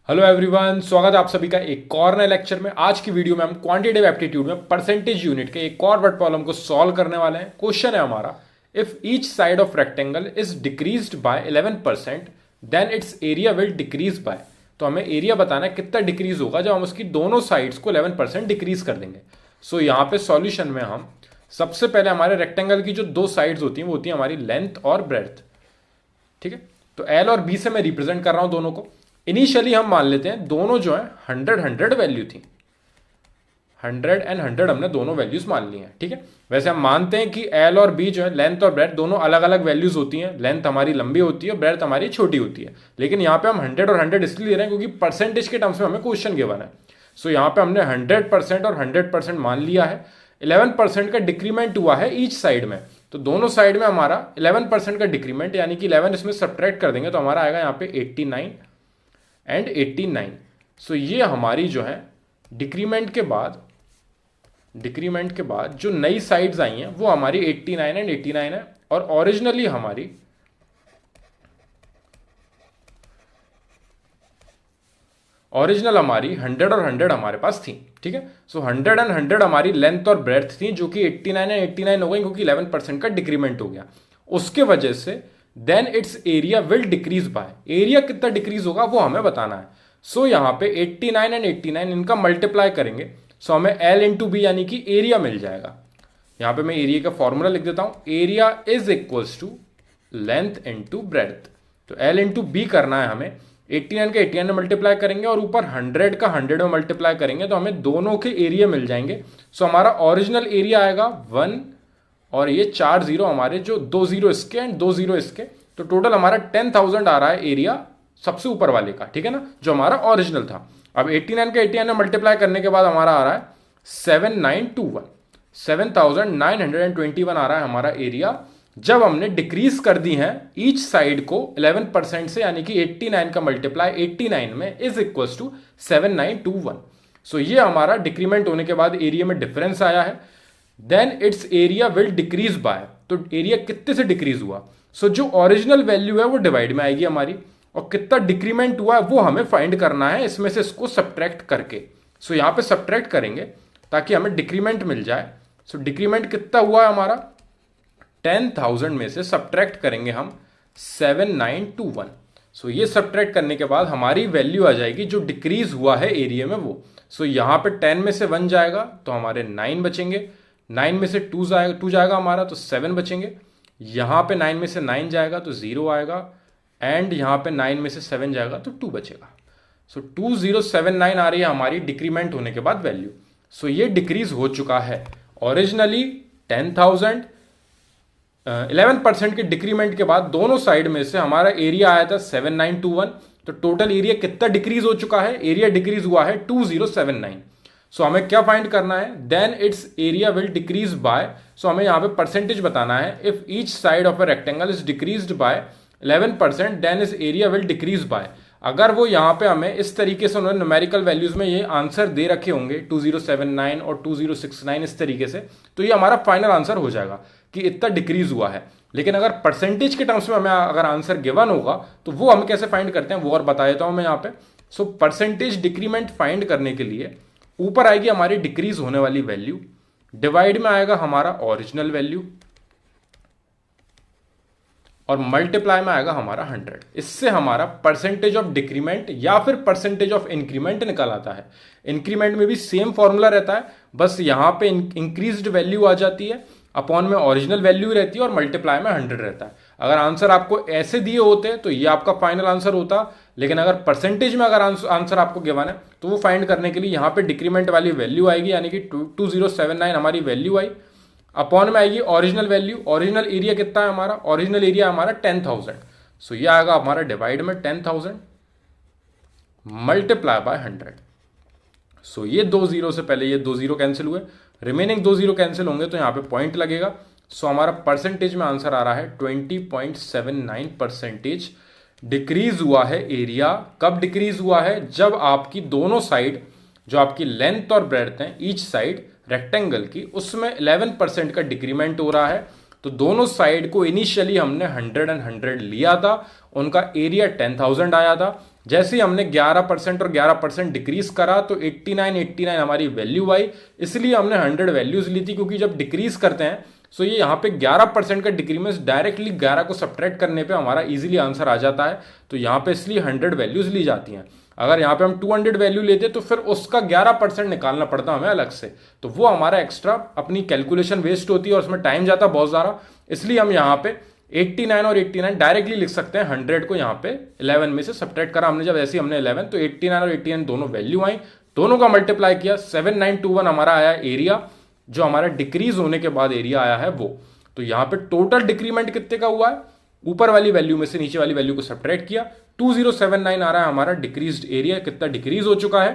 Hello everyone, स्वागत है आप सभी का एक और नए लेक्चर में। आज की वीडियो में हम क्वांटिटेटिव एप्टीट्यूड में परसेंटेज यूनिट के एक और वर्ड प्रॉब्लम को सॉल्व करने वाले हैं। क्वेश्चन है हमारा, if each side of rectangle is decreased by 11% then its area will decrease by. तो हमें एरिया बताना है कितना डिक्रीज होगा जब हम उसकी दोनों साइड्स को 11% डिक्रीज कर देंगे। सो यहाँ पे सॉल्यूशन में हम सबसे पहले हमारे रेक्टेंगल की जो दो साइड्स होती हैं वो होती है हमारी लेंथ और ब्रेड्थ। ठीक है, तो एल और बी से मैं रिप्रेजेंट कर रहा हूं दोनों को। इनिशियली हम मान लेते हैं दोनों जो है 100 वैल्यू थी, 100 एंड 100 हमने दोनों वैल्यूज मान ली हैं। ठीक है, वैसे हम मानते हैं कि एल और बी जो है लेंथ और ब्रेथ दोनों अलग अलग वैल्यूज होती हैं। लेंथ हमारी लंबी होती है, ब्रेथ हमारी छोटी होती है। लेकिन यहाँ पे हम 100 और 100 इसलिए ले रहे हैं क्योंकि परसेंटेज के टर्म्स में हमें क्वेश्चन गिवन है। सो यहाँ पे हमने 100% और 100% मान लिया है। 11% का डिक्रीमेंट हुआ है ईच साइड में, तो दोनों साइड में हमारा 11% का डिक्रीमेंट, यानी कि 11 इसमें सब्ट्रैक्ट कर देंगे तो हमारा आएगा यहाँ पे 89 एंड 89। सो ये हमारी जो है डिक्रीमेंट के बाद जो नई साइड्स आई हैं वो हमारी 89 एंड 89 है। और ओरिजिनली हमारी ओरिजिनल हमारी 100 और 100 हमारे पास थी। ठीक है, सो 100 एंड 100 हमारी लेंथ और ब्रेथ थी, जो कि 89 एंड 89 हो गई क्योंकि 11% का डिक्रीमेंट हो गया। उसके वजह से then its area will decrease by, area कितना डिक्रीज होगा वो हमें बताना है। सो यहाँ पे 89 एंड 89 इनका मल्टीप्लाई करेंगे, सो हमें एल इंटू बी यानी कि एरिया मिल जाएगा। यहाँ पे मैं एरिया का फॉर्मूला लिख देता हूं, area is equals to length into breadth. तो एल इंटू बी करना है हमें, 89 का 89 में मल्टीप्लाई करेंगे और ऊपर 100 का 100 में मल्टीप्लाई करेंगे तो हमें दोनों के एरिया मिल जाएंगे। सो हमारा ओरिजिनल एरिया आएगा 1 और ये 4 जीरो हमारे, जो 2 जीरो इसके एंड 2 जीरो इसके, तो टोटल हमारा 10,000 आ रहा है एरिया सबसे ऊपर वाले का। ठीक है ना, जो हमारा ओरिजिनल था। अब 89 का 89 में मल्टीप्लाई करने के बाद हमारा आ रहा है 7921, 7921 आ रहा है हमारा एरिया जब हमने डिक्रीज कर दी है ईच साइड को 11% से, यानी कि 89 का मल्टीप्लाई 89 में इज इक्वल्स टू 7921। सो ये हमारा डिक्रीमेंट होने के बाद एरिया में डिफरेंस आया है। Then its area will decrease by, तो एरिया कितने से डिक्रीज हुआ। सो जो ओरिजिनल वैल्यू है वो डिवाइड में आएगी हमारी, और कितना डिक्रीमेंट हुआ है वो हमें फाइंड करना है इसमें से इसको सब्ट्रैक्ट करके। सो यहां पे सब्ट्रैक्ट करेंगे ताकि हमें डिक्रीमेंट मिल जाए। सो डिक्रीमेंट कितना हुआ है हमारा, 10,000 में से सब्ट्रैक्ट करेंगे हम 7921। सो ये सब्ट्रैक्ट करने के बाद हमारी वैल्यू आ जाएगी जो डिक्रीज हुआ है एरिया में वो। सो यहां पे 10 में से 1 जाएगा तो हमारे 9 बचेंगे, 9 में से 2 जाएगा हमारा तो 7 बचेंगे। यहां पे 9 में से 9 जाएगा तो 0 आएगा, एंड यहां पे 9 में से 7 जाएगा तो 2 बचेगा। सो 2079 आ रही है हमारी डिक्रीमेंट होने के बाद वैल्यू। सो ये डिक्रीज हो चुका है। ओरिजिनली 10,000, 11% के डिक्रीमेंट के बाद दोनों साइड में से हमारा एरिया आया था 7921, तो टोटल एरिया कितना डिक्रीज हो चुका है, एरिया डिक्रीज हुआ है 2079। सो हमें क्या फाइंड करना है, then its area will decrease by. So हमें यहां पे परसेंटेज बताना है, if each side of a rectangle is decreased by 11% then is area will decrease by. अगर वो यहाँ पे हमें इस तरीके से उन्होंने न्यूमेरिकल वैल्यूज में ये आंसर दे रखे होंगे 2079 और 2069 इस तरीके से, तो ये हमारा फाइनल आंसर हो जाएगा कि इतना डिक्रीज हुआ है। लेकिन अगर परसेंटेज के टर्म्स में हमें अगर आंसर गिवन होगा तो वो हम कैसे फाइंड करते हैं वो और बता देता हूं मैं यहाँ पे। सो परसेंटेज डिक्रीमेंट फाइंड करने के लिए ऊपर आएगी हमारी डिक्रीज होने वाली वैल्यू, डिवाइड में आएगा हमारा ओरिजिनल वैल्यू, और मल्टीप्लाई में आएगा हमारा 100। इससे हमारा परसेंटेज ऑफ डिक्रीमेंट या फिर परसेंटेज ऑफ इंक्रीमेंट निकल आता है। इंक्रीमेंट में भी सेम फॉर्मूला रहता है, बस यहां पे इंक्रीज्ड वैल्यू आ जाती है, अपॉन में ओरिजिनल वैल्यू रहती है और मल्टीप्लाई में 100 रहता है। अगर आंसर आपको ऐसे दिए होते तो ये आपका फाइनल आंसर होता, लेकिन अगर परसेंटेज में अगर आंसर आपको गिवन है तो वो फाइंड करने के लिए यहाँ पे डिक्रीमेंट वाली वैल्यू आएगी, यानी कि 2079 हमारी वैल्यू आई, अपॉन में आएगी ओरिजिनल वैल्यू। ओरिजिनल एरिया कितना है हमारा, ओरिजिनल एरिया हमारा 10,000। सो ये आएगा हमारा डिवाइड में 10,000 मल्टीप्लाई बाय 100। सो ये 2 जीरो से पहले ये 2 जीरो कैंसिल हुए, रिमेनिंग 2 जीरो कैंसिल होंगे तो यहाँ पे पॉइंट लगेगा। सो हमारा परसेंटेज में आंसर आ रहा है 20.79% डिक्रीज हुआ है एरिया। कब डिक्रीज हुआ है, जब आपकी दोनों साइड जो आपकी लेंथ और ब्रेड्थ है ईच साइड रेक्टेंगल की, उसमें 11% का डिक्रीमेंट हो रहा है। तो दोनों साइड को इनिशियली हमने 100 एंड 100 लिया था, उनका एरिया 10,000 आया था। जैसे ही हमने 11% और 11% डिक्रीज करा तो 89 हमारी वैल्यू आई, इसलिए हमने 100 वैल्यूज ली थी, क्योंकि जब डिक्रीज करते हैं सो ये यहाँ पे 11% का डिक्रीमेंस डायरेक्टली 11 को सब्ट्रैक्ट करने पे हमारा इजीली आंसर आ जाता है। तो यहाँ पे इसलिए 100 वैल्यूज ली जाती हैं। अगर यहाँ पे हम 200 वैल्यू लेते तो फिर उसका 11% निकालना पड़ता हमें अलग से, तो वो हमारा एक्स्ट्रा अपनी कैलकुलेशन वेस्ट होती है और उसमें टाइम जाता बहुत ज़्यादा। इसलिए हम यहाँ पे 89 और 89 डायरेक्टली लिख सकते हैं। 100 को यहाँ पे 11 में से सब्ट्रैक्ट करा हमने, जब ऐसे हमने 11 तो 89 और 89 दोनों वैल्यू आई, दोनों का मल्टीप्लाई किया, 7921 हमारा आया एरिया, जो हमारा डिक्रीज होने के बाद एरिया आया है वो। तो यहाँ पे टोटल डिक्रीमेंट कितने का हुआ है, ऊपर वाली वैल्यू में से नीचे वाली वैल्यू को सब्ट्रैक्ट किया, 2079 आ रहा है हमारा डिक्रीज्ड एरिया, कितना डिक्रीज हो चुका है।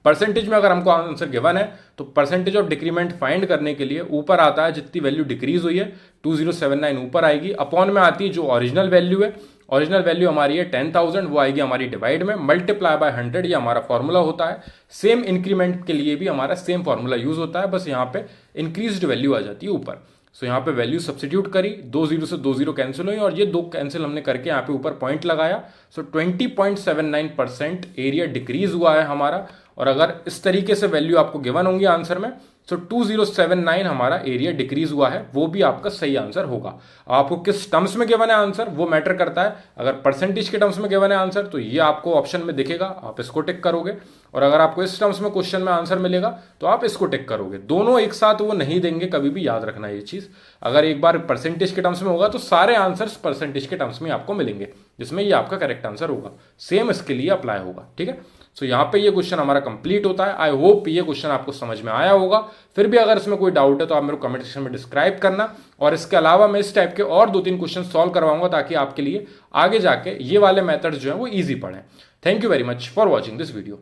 परसेंटेज में अगर हमको आंसर गिवन है तो परसेंटेज ऑफ डिक्रीमेंट फाइंड करने के लिए ऊपर आता है जितनी वैल्यू डिक्रीज हुई है 2079 ऊपर आएगी, अपॉन में आती है जो ओरिजिनल वैल्यू है। ओरिजिनल वैल्यू हमारी है 10,000, वो आएगी हमारी डिवाइड में, मल्टीप्लाई बाय 100, ये हमारा फॉर्मूला होता है। सेम इंक्रीमेंट के लिए भी हमारा सेम फॉर्मूला यूज होता है, बस यहाँ पे इंक्रीज्ड वैल्यू आ जाती है ऊपर। सो यहाँ पे वैल्यू सब्स्टिट्यूट करी, 2 0 से 2 0 कैंसिल हुई और ये 2 कैंसिल हमने करके यहाँ पे ऊपर पॉइंट लगाया। सो 20.79% एरिया डिक्रीज हुआ है हमारा। और अगर इस तरीके से वैल्यू आपको गिवन होंगी आंसर में, सो 2079 हमारा एरिया डिक्रीज हुआ है, वो भी आपका सही आंसर होगा। आपको किस टर्म्स में गिवन है आंसर वो मैटर करता है। अगर परसेंटेज के टर्म्स में गिवन है आंसर तो ये आपको ऑप्शन में दिखेगा, आप इसको टिक करोगे, और अगर आपको इस टर्म्स में क्वेश्चन में आंसर मिलेगा तो आप इसको टिक करोगे। दोनों एक साथ वो नहीं देंगे, कभी भी याद रखना ये चीज। अगर एक बार परसेंटेज के टर्म्स में होगा तो सारे आंसर्स परसेंटेज के टर्म्स में आपको मिलेंगे, जिसमें ये आपका करेक्ट आंसर होगा। सेम इसके लिए अप्लाई होगा, ठीक है। सो यहाँ पे ये क्वेश्चन हमारा कंप्लीट होता है। आई होप ये क्वेश्चन आपको समझ में आया होगा। फिर भी अगर इसमें कोई डाउट है तो आप मेरे को कमेंट सेक्शन में डिस्क्राइब करना, और इसके अलावा मैं इस टाइप के और 2-3 क्वेश्चन सॉल्व करवाऊंगा ताकि आपके लिए आगे जाके ये वाले मेथड्स जो हैं वो ईजी पड़े। Thank you very much for watching this video.